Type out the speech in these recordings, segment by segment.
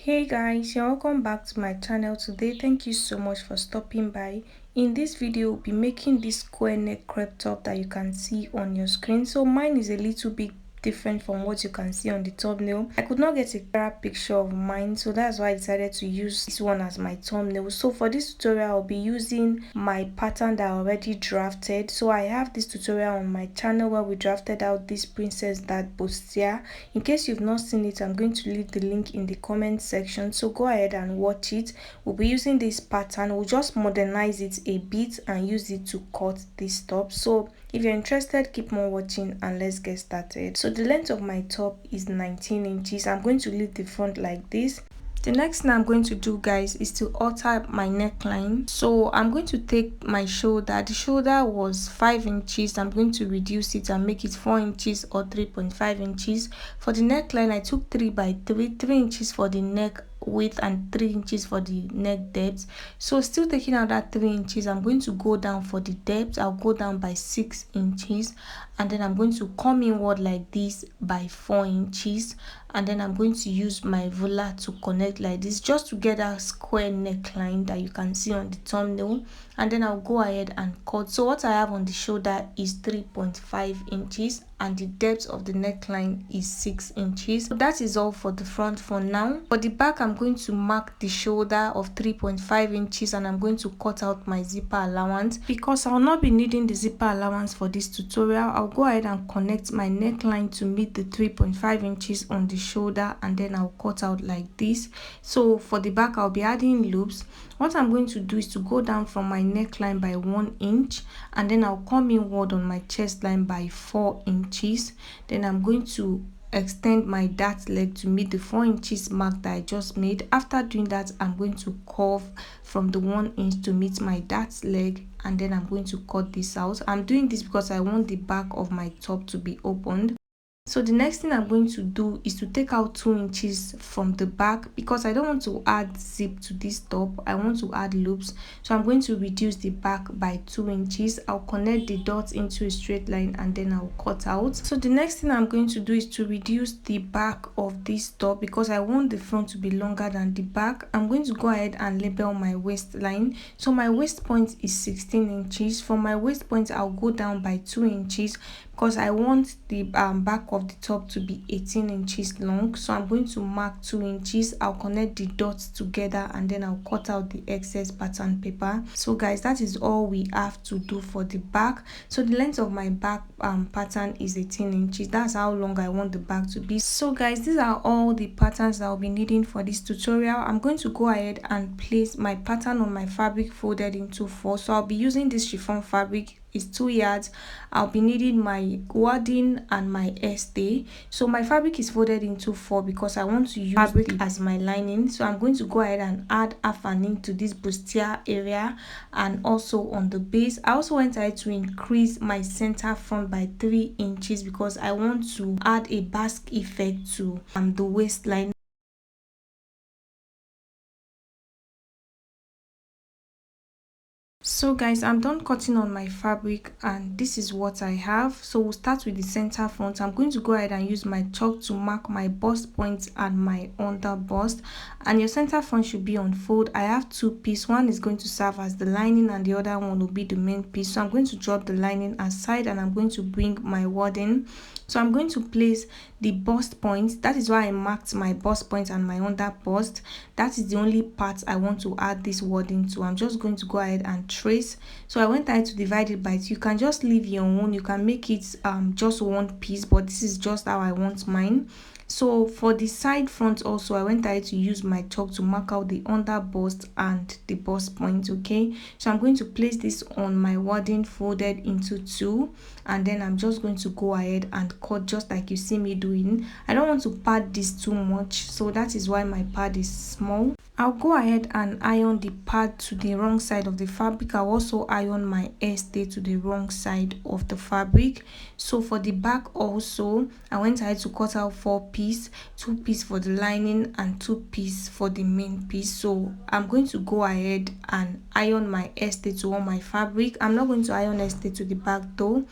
Hey guys, you're welcome back to my channel today. Thank you so much for stopping by. In this video, we'll be making this square neck crop top that you can see on your screen. So mine is a little bit different from what you can see on the thumbnail. I could not get a clearer picture of mine, so that's why I decided to use this one as my thumbnail. So for this tutorial, I'll be using my pattern that I already drafted. So I have this tutorial on my channel where we drafted out this princess that Bustier. In case you've not seen it, I'm going to leave the link in the comment section, so go ahead and watch it. We'll be using this pattern. We'll just modernize it a bit and use it to cut this top. So if you're interested, keep on watching and let's get started. So the length of my top is 19 inches. I'm going to leave the front like this. The next thing I'm going to do, guys, is to alter my neckline. So I'm going to take my shoulder. The shoulder was 5 inches. I'm going to reduce it and make it 4 inches or 3.5 inches. For the neckline, I took 3 by 3 inches for the neck width and 3 inches for the neck depth. So still taking out that 3 inches, I'm going to go down for the depth. I'll go down by 6 inches, and then I'm going to come inward like this by 4 inches, and then I'm going to use my ruler to connect like this just to get a square neckline that you can see on the thumbnail. And then I'll go ahead and cut. So what I have on the shoulder is 3.5 inches and the depth of the neckline is 6 inches. So that is all for the front for now. For the back, I'm going to mark the shoulder of 3.5 inches and I'm going to cut out my zipper allowance. Because I'll not be needing the zipper allowance for this tutorial, I'll go ahead and connect my neckline to meet the 3.5 inches on the shoulder, and then I'll cut out like this. So for the back, I'll be adding loops. What I'm going to do is to go down from my neckline by 1 inch, and then I'll come inward on my chest line by 4 inches. Then I'm going to extend my dart leg to meet the 4 inches mark that I just made. After doing that, I'm going to curve from the 1 inch to meet my dart leg, and then I'm going to cut this out. I'm doing this because I want the back of my top to be opened. So the next thing I'm going to do is to take out 2 inches from the back because I don't want to add zip to this top. I want to add loops. So I'm going to reduce the back by 2 inches. I'll connect the dots into a straight line and then I'll cut out. So the next thing I'm going to do is to reduce the back of this top because I want the front to be longer than the back. I'm going to go ahead and label my waistline. So my waist point is 16 inches. For my waist point, I'll go down by 2 inches because I want the back of the top to be 18 inches long. So I'm going to mark 2 inches. I'll connect the dots together and then I'll cut out the excess pattern paper. So guys, that is all we have to do for the back. So the length of my back pattern is 18 inches. That's how long I want the back to be. So guys, these are all the patterns that I'll be needing for this tutorial. I'm going to go ahead and place my pattern on my fabric folded into 4. So I'll be using this chiffon fabric. Is 2 yards. I'll be needing my wadding and my stay. So my fabric is folded into 4 because I want to use fabric as my lining. So I'm going to go ahead and add half an inch to this bustier area and also on the base. I also went ahead to increase my center front by 3 inches because I want to add a Basque effect to the waistline. So guys, I'm done cutting on my fabric and this is what I have. So we'll start with the center front. I'm going to go ahead and use my chalk to mark my bust points and my under bust, and your center front should be on fold. I have 2 pieces. One is going to serve as the lining and the other one will be the main piece. So I'm going to drop the lining aside and I'm going to bring my wadding. So I'm going to place the bust point. That is why I marked my bust point and my under bust. That is the only part I want to add this wadding to. I'm just going to go ahead and trace. So I went ahead to divide it by 2. You can just leave your own. You can make it just one piece, but this is just how I want mine. So for the side front also, I went ahead to use my chalk to mark out the under bust and the bust point. Okay, so I'm going to place this on my wadding folded into two, and then I'm just going to go ahead and cut just like you see me doing. I don't want to pad this too much, so that is why my pad is small. I'll go ahead and iron the pad to the wrong side of the fabric. I'll also iron my hairstay to the wrong side of the fabric. So for the back also, I went ahead to cut out 4 pieces, 2 pieces for the lining and 2 pieces for the main piece. So I'm going to go ahead and iron my hairstay to all my fabric. I'm not going to iron hairstay to the back though.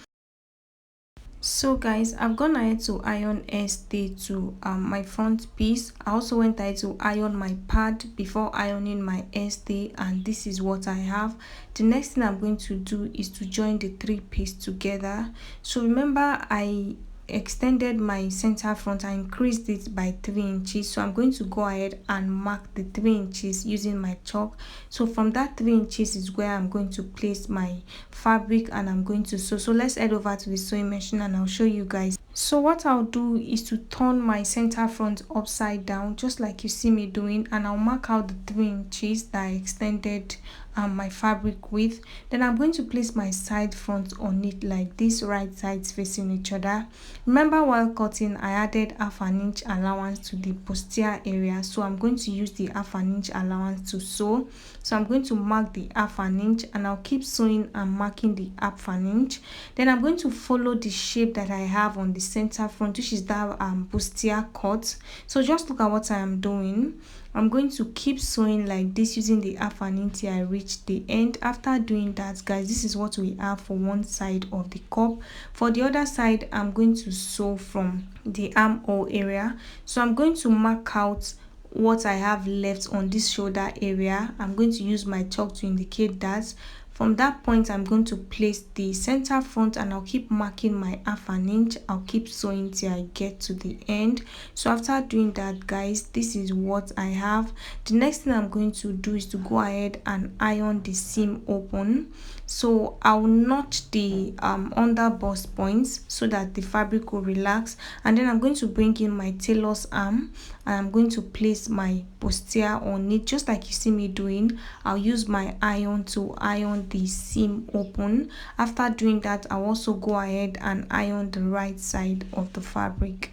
So guys, I've gone ahead to iron hairstay to my front piece. I also went ahead to iron my pad before ironing my hairstay, and this is what I have. The next thing I'm going to do is to join the 3 pieces together. So remember, I extended my center front. I increased it by 3 inches, so I'm going to go ahead and mark the 3 inches using my chalk. So from that 3 inches is where I'm going to place my fabric and I'm going to sew. So let's head over to the sewing machine and I'll show you guys. So what I'll do is to turn my center front upside down just like you see me doing, and I'll mark out the 3 inches that I extended my fabric with. Then I'm going to place my side front on it like this, right sides facing each other. Remember, while cutting I added half an inch allowance to the bustier area, so I'm going to use the half an inch allowance to sew. So I'm going to mark the half an inch and I'll keep sewing and marking the half an inch. Then I'm going to follow the shape that I have on the center front, which is that bustier cut. So just look at what I am doing. I'm going to keep sewing like this using the half an inch till I reach the end. After doing that, guys, this is what we have for one side of the cup. For the other side, I'm going to sew from the armhole area. So I'm going to mark out what I have left on this shoulder area. I'm going to use my chalk to indicate that. From that point, I'm going to place the center front and I'll keep marking my half an inch. I'll keep sewing till I get to the end. So after doing that, guys, this is what I have. The next thing I'm going to do is to go ahead and iron the seam open. So I'll notch the under bust points so that the fabric will relax, and then I'm going to bring in my tailor's arm and I'm going to place my bustier on it just like you see me doing. I'll use my iron to iron the seam open. After doing that, I'll also go ahead and iron the right side of the fabric.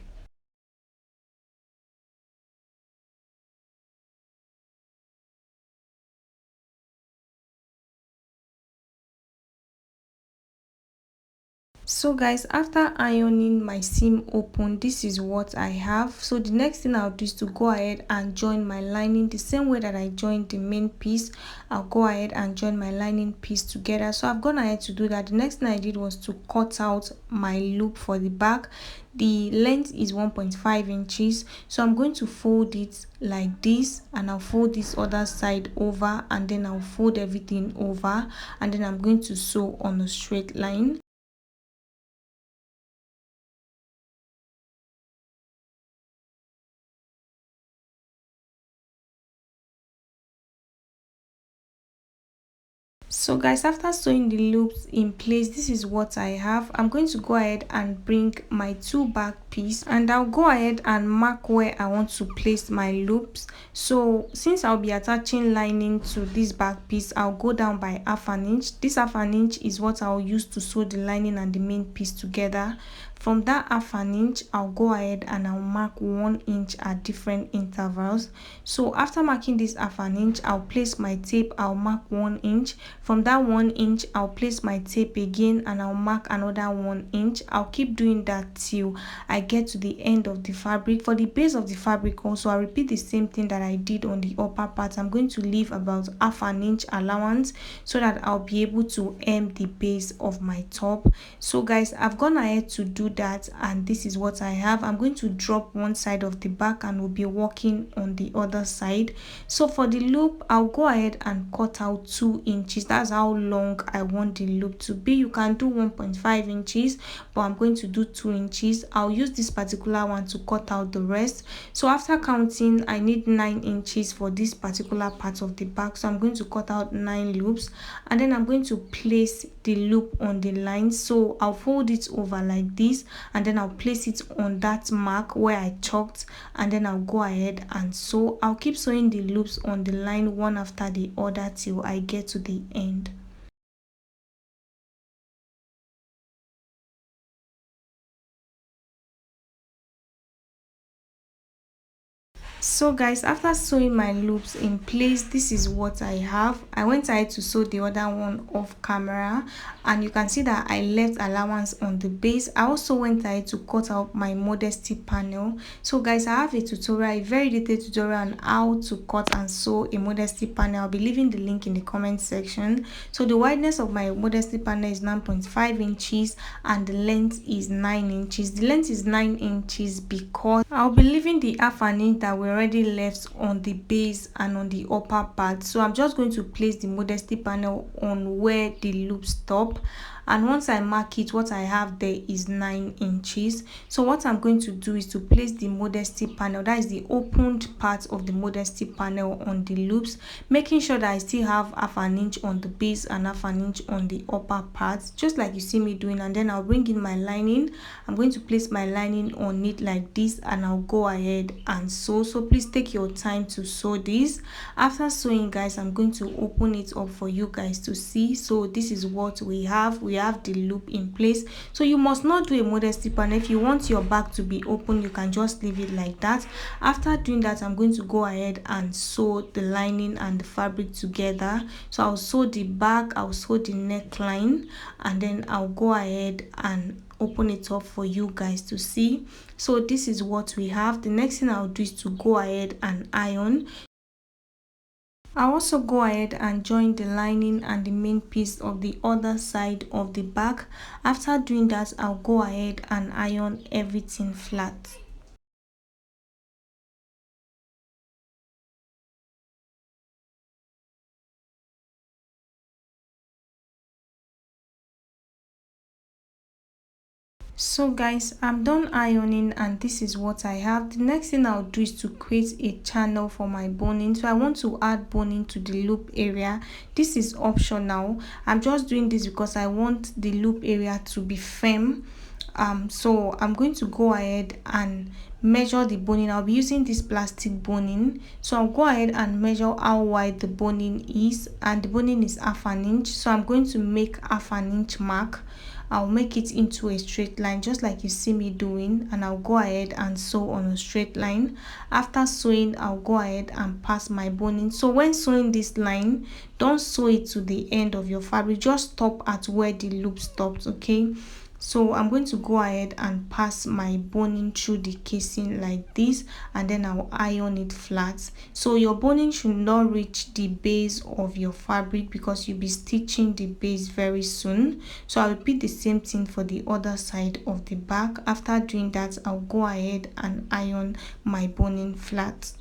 So guys, after ironing my seam open, this is what I have. So the next thing I'll do is to go ahead and join my lining the same way that I joined the main piece. I'll go ahead and join my lining piece together. So I've gone ahead to do that. The next thing I did was to cut out my loop for the back. The length is 1.5 inches, so I'm going to fold it like this, and I'll fold this other side over, and then I'll fold everything over, and then I'm going to sew on a straight line. So guys, after sewing the loops in place, this is what I have. I'm going to go ahead and bring my 2 back piece, and I'll go ahead and mark where I want to place my loops. So since I'll be attaching lining to this back piece, I'll go down by half an inch. This half an inch is what I'll use to sew the lining and the main piece together. From that half an inch, I'll go ahead and I'll mark 1 inch at different intervals. So after marking this half an inch, I'll place my tape. I'll mark 1 inch. From that 1 inch, I'll place my tape again and I'll mark another 1 inch. I'll keep doing that till I get to the end of the fabric. For the base of the fabric also, I'll repeat the same thing that I did on the upper part. I'm going to leave about half an inch allowance so that I'll be able to hem the base of my top. So guys, I've gone ahead to do that, and this is what I have. I'm going to drop one side of the back and we'll be working on the other side. So for the loop, I'll go ahead and cut out 2 inches. That's how long I want the loop to be. You can do 1.5 inches, but I'm going to do 2 inches. I'll use this particular one to cut out the rest. So after counting, I need 9 inches for this particular part of the back, so I'm going to cut out 9 loops, and then I'm going to place the loop on the line. So I'll fold it over like this, inches, and then I'll place it on that mark where I chalked, and then I'll go ahead and sew. I'll keep sewing the loops on the line one after the other till I get to the end. So guys, after sewing my loops in place, this is what I have. I went ahead to sew the other one off camera, and you can see that I left allowance on the base. I also went ahead to cut out my modesty panel. So guys, I have a tutorial, a very detailed tutorial on how to cut and sew a modesty panel. I'll be leaving the link in the comment section. So the wideness of my modesty panel is 9.5 inches and the length is 9 inches. The length is 9 inches because I'll be leaving the half an inch that we already left on the base and on the upper part. So I'm just going to place the modesty panel on where the loops stop, and once I mark it, what I have there is 9 inches. So what I'm going to do is to place the modesty panel, that is the opened part of the modesty panel, on the loops, making sure that I still have half an inch on the base and half an inch on the upper part, just like you see me doing. And then I'll bring in my lining. I'm going to place my lining on it like this, and I'll go ahead and sew. So please take your time to sew this. After sewing, guys, I'm going to open it up for you guys to see. So this is what we have. We have the loop in place. So you must not do a modesty panel. If you want your back to be open, you can just leave it like that. After doing that, I'm going to go ahead and sew the lining and the fabric together. So I'll sew the back, I'll sew the neckline, and then I'll go ahead and open it up for you guys to see. So this is what we have. The next thing I'll do is to go ahead and iron. I'll also go ahead and join the lining and the main piece of the other side of the back. After doing that, I'll go ahead and iron everything flat. So guys, I'm done ironing, and this is what I have. The next thing I'll do is to create a channel for my boning. So I want to add boning to the loop area. This is optional. I'm just doing this because I want the loop area to be firm. So I'm going to go ahead and measure the boning. I'll be using this plastic boning. So I'll go ahead and measure how wide the boning is, and the boning is half an inch. So I'm going to make half an inch mark. I'll make it into a straight line just like you see me doing, and I'll go ahead and sew on a straight line. After sewing, I'll go ahead and pass my boning. So when sewing this line, don't sew it to the end of your fabric, just stop at where the loop stops, okay? So I'm going to go ahead and pass my boning through the casing like this, and then I'll iron it flat. So your boning should not reach the base of your fabric because you'll be stitching the base very soon. So I'll repeat the same thing for the other side of the back. After doing that, I'll go ahead and iron my boning flat.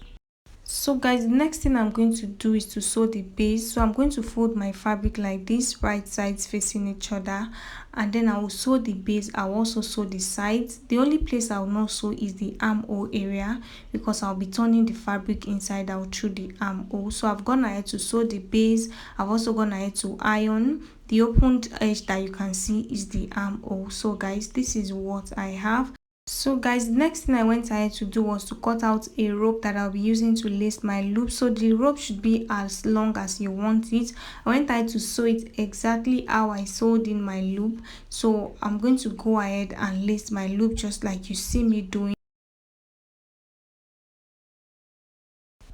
So guys, the next thing I'm going to do is to sew the base. So I'm going to fold my fabric like this, right sides facing each other, and then I will sew the base. I'll also sew the sides. The only place I will not sew is the armhole area because I'll be turning the fabric inside out through the armhole. So I've gone ahead to sew the base. I've also gone ahead to iron. The opened edge that you can see is the armhole. So guys, this is what I have. So guys, the next thing I went ahead to do was to cut out a rope that I'll be using to lace my loop. So the rope should be as long as you want it. I went ahead to sew it exactly how I sewed in my loop. So I'm going to go ahead and lace my loop just like you see me doing.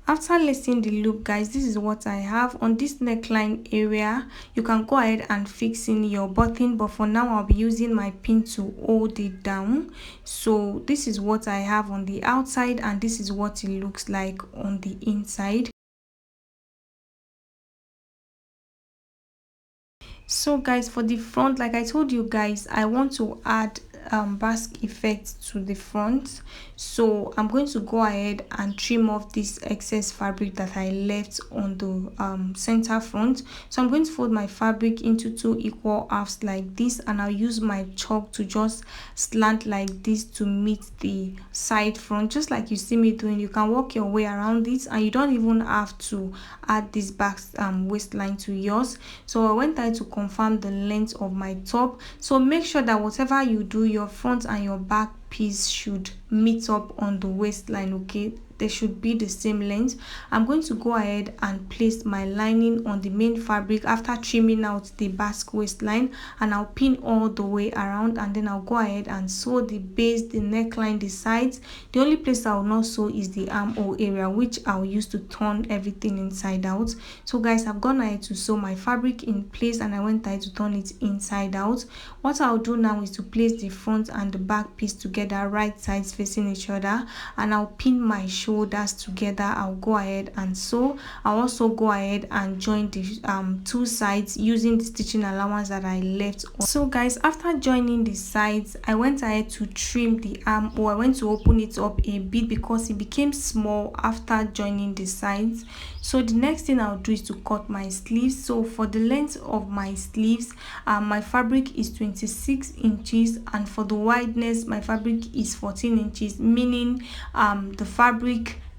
After lacing the loop, guys, this is what I have. On this neckline area, you can go ahead and fix in your button, but for now I'll be using my pin to hold it down. So this is what I have on the outside, and this is what it looks like on the inside. So guys, for the front, like I told you guys, I want to add Basque effect to the front. So I'm going to go ahead and trim off this excess fabric that I left on the center front. So I'm going to fold my fabric into 2 equal halves like this, and I'll use my chalk to just slant like this to meet the side front, just like you see me doing. You can work your way around it, and you don't even have to add this back waistline to yours. So I went ahead to confirm the length of my top. So make sure that whatever you do, your front and your back piece should meet up on the waistline. Okay, they should be the same length. I'm going to go ahead and place my lining on the main fabric after trimming out the basque waistline, and I'll pin all the way around, and then I'll go ahead and sew the base, the neckline, the sides. The only place I will not sew is the armhole area, which I'll use to turn everything inside out. So guys, I've gone ahead to sew my fabric in place, and I went ahead to turn it inside out. What I'll do now is to place the front and the back piece together, right sides facing each other, and I'll pin my shoulders together. I'll go ahead and sew. I'll also go ahead and join the two sides using the stitching allowance that I left on. So guys, after joining the sides, I went ahead to trim the armhole. I went to open it up a bit because it became small after joining the sides. So the next thing I'll do is to cut my sleeves. So for the length of my sleeves, my fabric is 26 inches, and for the wideness, my fabric is 14 inches, meaning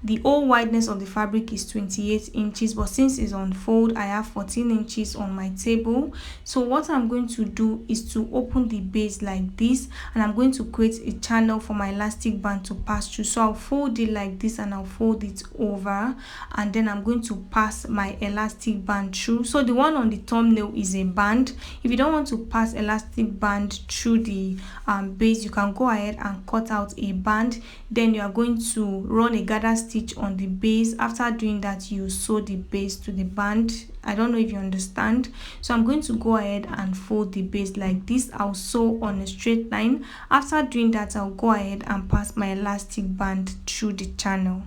the whole wideness of the fabric is 28 inches, but since it's on fold, I have 14 inches on my table. So what I'm going to do is to open the base like this, and I'm going to create a channel for my elastic band to pass through. So I'll fold it like this, and I'll fold it over, and then I'm going to pass my elastic band through. So the one on the thumbnail is a band. If you don't want to pass elastic band through the base, you can go ahead and cut out a band. Then you are going to run a gather stitch on the base. After doing that, you sew the base to the band. I don't know if you understand. So I'm going to go ahead and fold the base like this. I'll sew on a straight line. After doing that, I'll go ahead and pass my elastic band through the channel.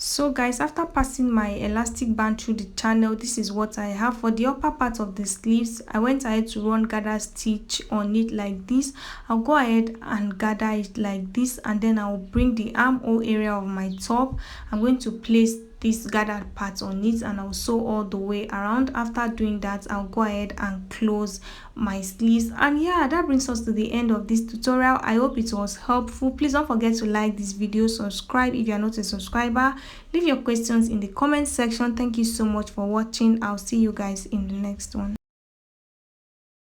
So guys, after passing my elastic band through the channel, this is what I have. For the upper part of the sleeves, I went ahead to run gather stitch on it like this. I'll go ahead and gather it like this, and then I'll bring the armhole area of my top. I'm going to place this gathered part on it, and I'll sew all the way around. After doing that, I'll go ahead and close my sleeves. And yeah, that brings us to the end of this tutorial. I hope it was helpful. Please don't forget to like this video, subscribe if you are not a subscriber, leave your questions in the comment section. Thank you so much for watching. I'll see you guys in the next one.